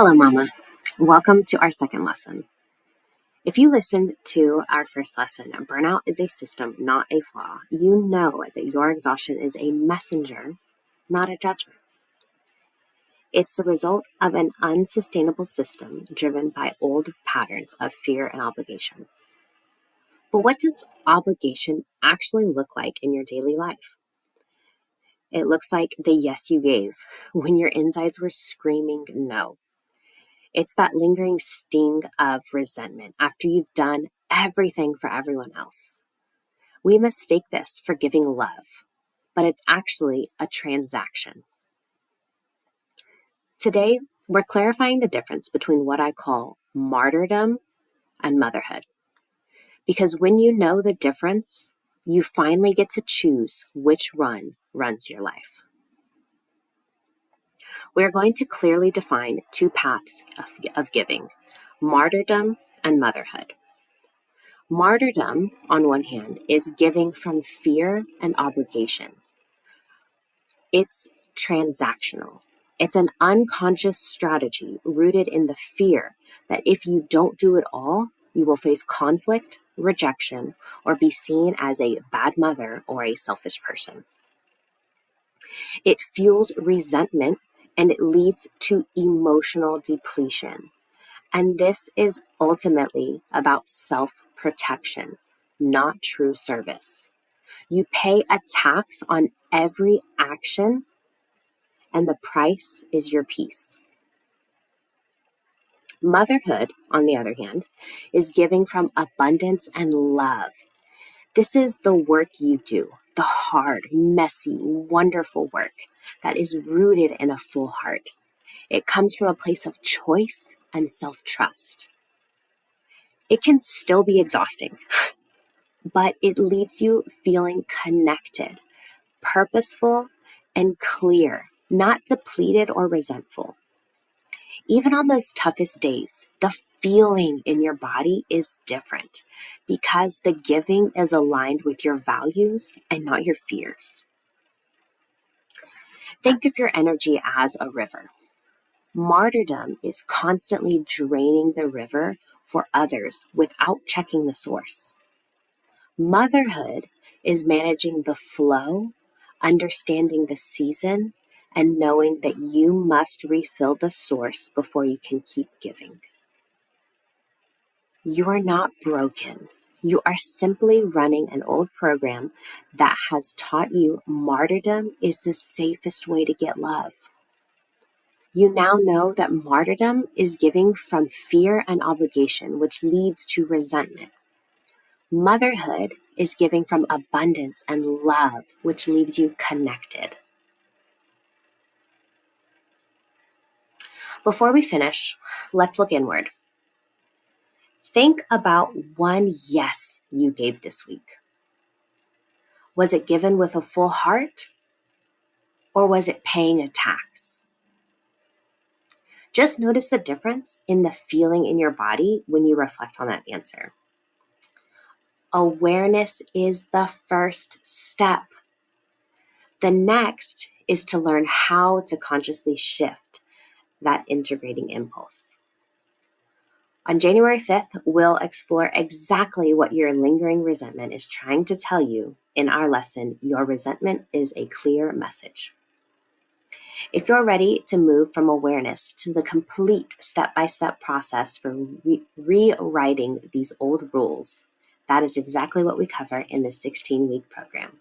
Hello, Mama. Welcome to our second lesson. If you listened to our first lesson, burnout is a system, not a flaw. You know that your exhaustion is a messenger, not a judgment. It's the result of an unsustainable system driven by old patterns of fear and obligation. But what does obligation actually look like in your daily life? It looks like the yes you gave when your insides were screaming no. It's that lingering sting of resentment after you've done everything for everyone else. We mistake this for giving love, but it's actually a transaction. Today, we're clarifying the difference between what I call martyrdom and motherhood. Because when you know the difference, you finally get to choose which run runs your life. We're going to clearly define two paths of giving, martyrdom and motherhood. Martyrdom, on one hand, is giving from fear and obligation. It's transactional. It's an unconscious strategy rooted in the fear that if you don't do it all, you will face conflict, rejection, or be seen as a bad mother or a selfish person. It fuels resentment and it leads to emotional depletion. And this is ultimately about self-protection, not true service. You pay a tax on every action, and the price is your peace. Motherhood, on the other hand, is giving from abundance and love. This is the work you do, the hard, messy, wonderful work that is rooted in a full heart. It comes from a place of choice and self-trust. It can still be exhausting, but it leaves you feeling connected, purposeful, and clear, not depleted or resentful. Even on those toughest days, the feeling in your body is different because the giving is aligned with your values and not your fears. Think of your energy as a river. Martyrdom is constantly draining the river for others without checking the source. Motherhood is managing the flow, understanding the season, and knowing that you must refill the source before you can keep giving. You are not broken. You are simply running an old program that has taught you martyrdom is the safest way to get love. You now know that martyrdom is giving from fear and obligation, which leads to resentment. Motherhood is giving from abundance and love, which leaves you connected. Before we finish, let's look inward. Think about one yes you gave this week. Was it given with a full heart, or was it paying a tax? Just notice the difference in the feeling in your body when you reflect on that answer. Awareness is the first step. The next is to learn how to consciously shift that integrating impulse. On January 5th, we'll explore exactly what your lingering resentment is trying to tell you in our lesson, Your Resentment is a Clear Message. If you're ready to move from awareness to the complete step-by-step process for rewriting these old rules, that is exactly what we cover in this 16-week program.